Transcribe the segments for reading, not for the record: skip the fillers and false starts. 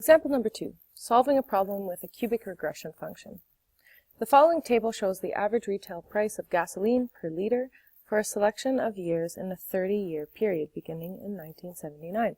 Example number 2, solving a problem with a cubic regression function. The following table shows the average retail price of gasoline per liter for a selection of years in a 30-year period beginning in 1979.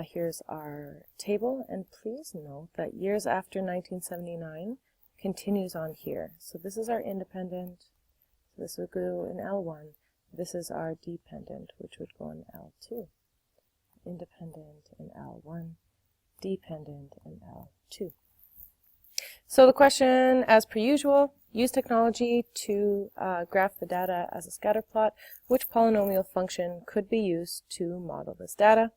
Here's our table, and please note that years after 1979 continues on here. So this is our independent, this would go in L1. This is our dependent, which would go in L2. Independent in L1. Dependent in L2. So the question, as per usual, use technology to graph the data as a scatter plot. Which polynomial function could be used to model this data?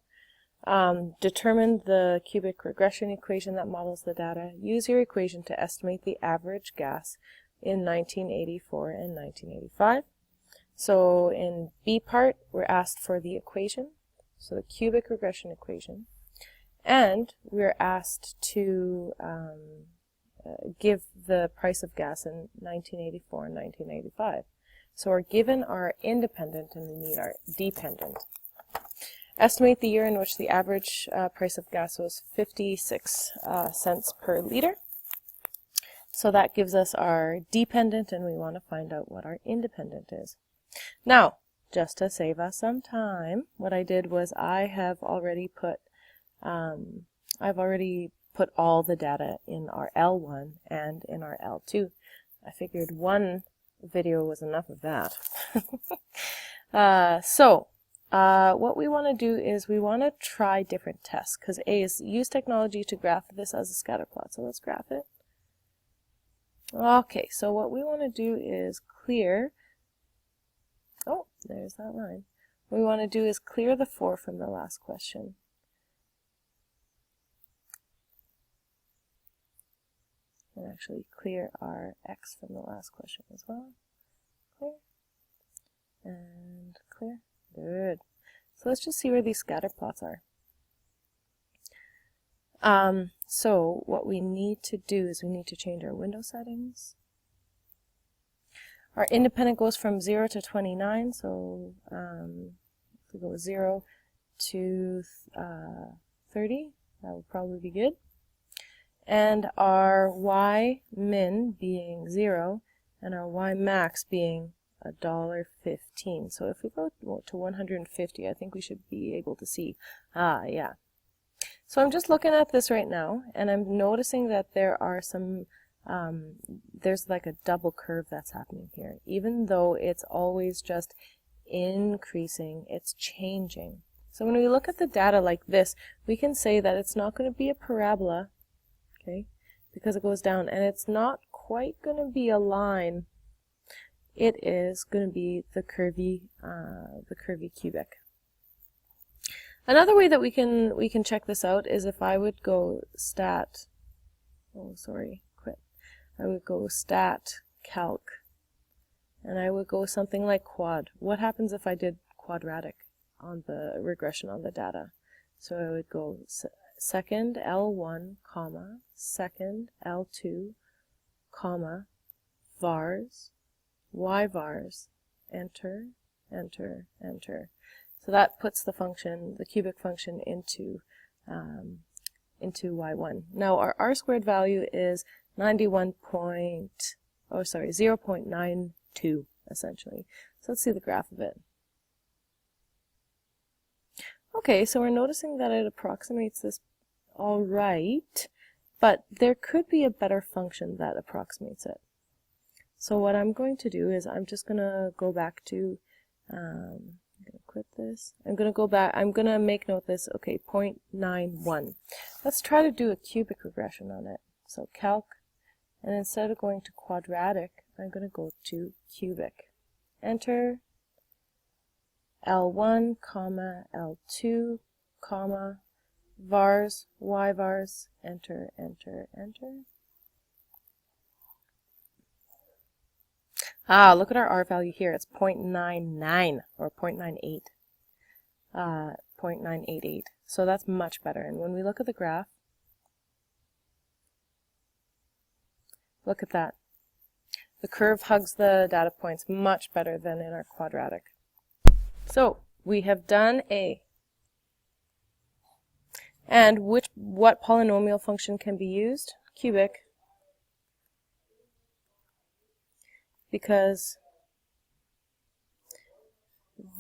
Determine the cubic regression equation that models the data. Use your equation to estimate the average gas in 1984 and 1985. So in B part, we're asked for the equation, so the cubic regression equation. And we're asked to give the price of gas in 1984 and 1985. So we're given our independent and we need our dependent. Estimate the year in which the average price of gas was 56 cents per liter. So that gives us our dependent, and we want to find out what our independent is. Now, just to save us some time, what I did was I've already put all the data in our L1 and in our L2. I figured one video was enough of that. What we want to do is we want to try different tests, because A is use technology to graph this as a scatter plot. So let's graph it. Okay, so what we want to do is clear, oh, there's that line. What we want to do is clear the 4 from the last question. And actually clear our x from the last question as well. Clear. And clear. Good. So let's just see where these scatter plots are. So what we need to do is we need to change our window settings. Our independent goes from 0 to 29, so if we go 0 to 30, that would probably be good. And our y min being 0 and our y max being $1.15. So if we go to 150, I think we should be able to see. Yeah. So I'm just looking at this right now, and I'm noticing that there are some, there's like a double curve that's happening here. Even though it's always just increasing, it's changing. So when we look at the data like this, we can say that it's not going to be a parabola, okay, because it goes down, and it's not quite going to be a line. It is going to be the curvy cubic. Another way that we can check this out is if I would go stat, I would go stat calc, and I would go something like quad. What happens if I did quadratic on the regression on the data? So I would go second L1, comma, second L2, comma, vars, y vars, enter, enter, enter. So that puts the function, the cubic function, into y1. Now our r squared value is 0.92 essentially. So let's see the graph of it. Okay, so we're noticing that it approximates this all right, but there could be a better function that approximates it. So what I'm going to do is I'm just going to go back to, I'm going to quit this. I'm going to go back, I'm going to make note this, okay, 0.91. Let's try to do a cubic regression on it. So calc, and instead of going to quadratic, I'm going to go to cubic. Enter, L1, comma, L2, comma, vars, y vars, enter, enter, enter. Look at our R value here. It's 0.99 or 0.98. 0.988. So that's much better. And when we look at the graph, look at that. The curve hugs the data points much better than in our quadratic. So we have done A. And what polynomial function can be used? Cubic. Because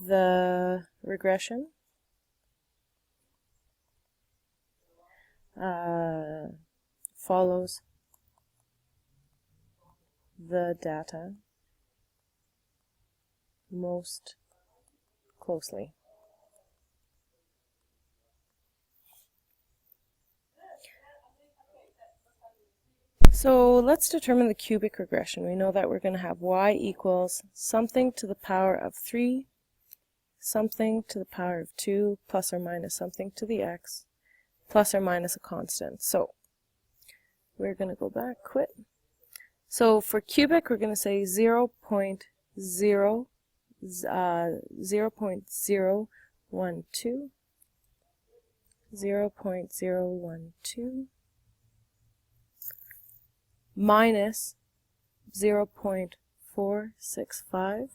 the regression follows the data most closely. So let's determine the cubic regression. We know that we're going to have y equals something to the power of 3, something to the power of 2, plus or minus something to the x, plus or minus a constant. So we're going to go back, quit. So for cubic, we're going to say 0.012, 0.012 minus 0.465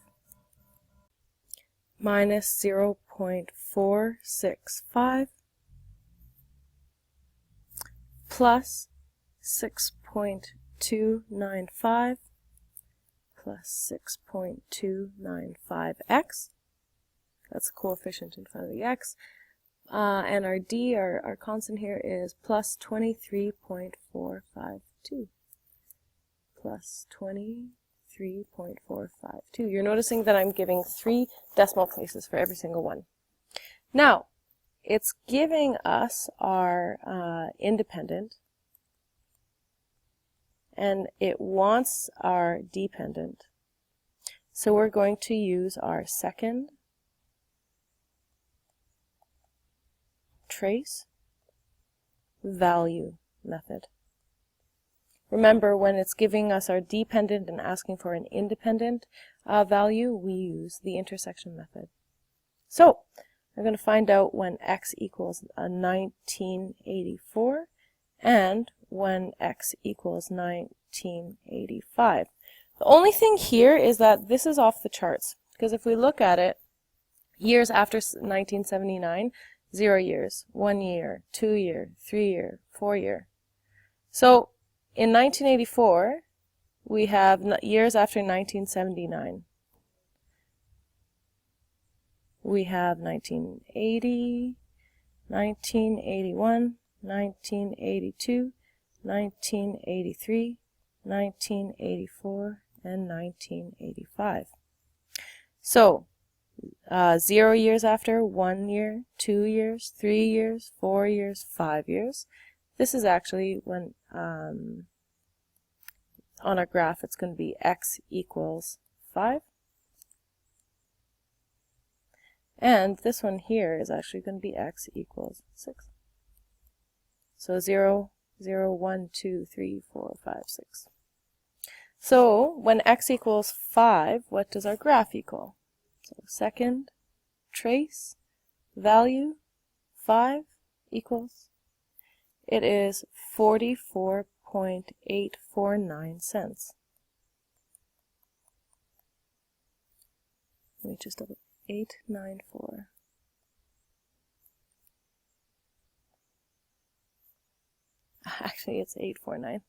minus 0.465 plus 6.295 plus 6.295x. That's a coefficient in front of the x. And our d, our constant here, is plus 23.452. Plus 23.452. You're noticing that I'm giving 3 decimal places for every single one. Now, it's giving us our independent, and it wants our dependent. So we're going to use our second trace value method. Remember, when it's giving us our dependent and asking for an independent value, we use the intersection method. So we're going to find out when x equals 1984 and when x equals 1985. The only thing here is that this is off the charts, because if we look at it, years after 1979, 0 years, 1 year, 2 year, 3 year, 4 year. So in 1984, we have years after 1979. We have 1980, 1981, 1982, 1983, 1984, and 1985. So 0 years after, 1 year, 2 years, 3 years, 4 years, 5 years. This is actually when, on our graph, it's going to be x equals 5. And this one here is actually going to be x equals 6. So 0, 0, 1, 2, 3, 4, 5, 6. So when x equals 5, what does our graph equal? So second trace value 5 equals, it is 44.849 cents. Let me just double 894. Actually, it's 849.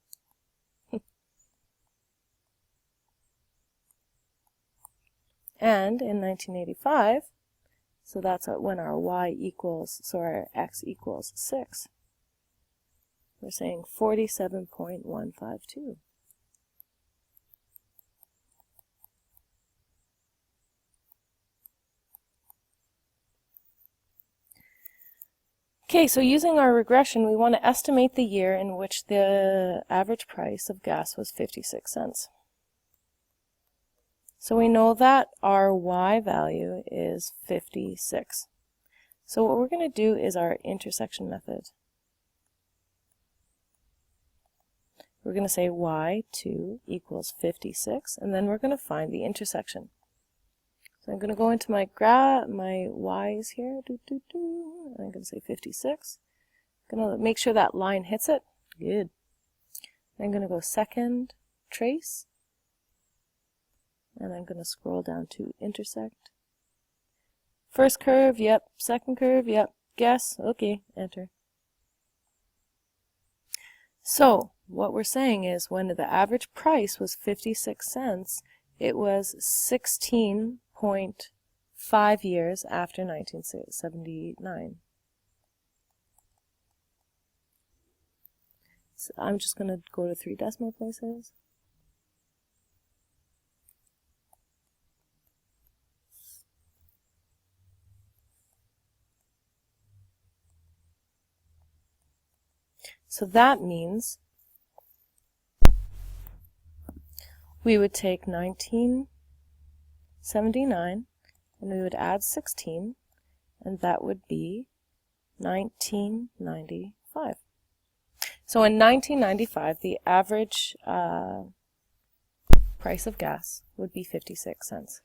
And in 1985, so that's when our y equals, so our x equals 6. We're saying 47.152. Okay, so using our regression, we want to estimate the year in which the average price of gas was 56 cents. So we know that our y value is 56. So what we're going to do is our intersection method. We're going to say y2 equals 56, and then we're going to find the intersection. So I'm going to go into my y's here, and I'm going to say 56. I'm going to make sure that line hits it. Good. I'm going to go second trace, and I'm going to scroll down to intersect. First curve, yep. Second curve, yep. Guess, okay, enter. So what we're saying is when the average price was 56 cents, it was 16.5 years after 1979. So I'm just going to go to 3 decimal places. So that means we would take 1979 and we would add 16, and that would be 1995. So in 1995, the average price of gas would be 56 cents.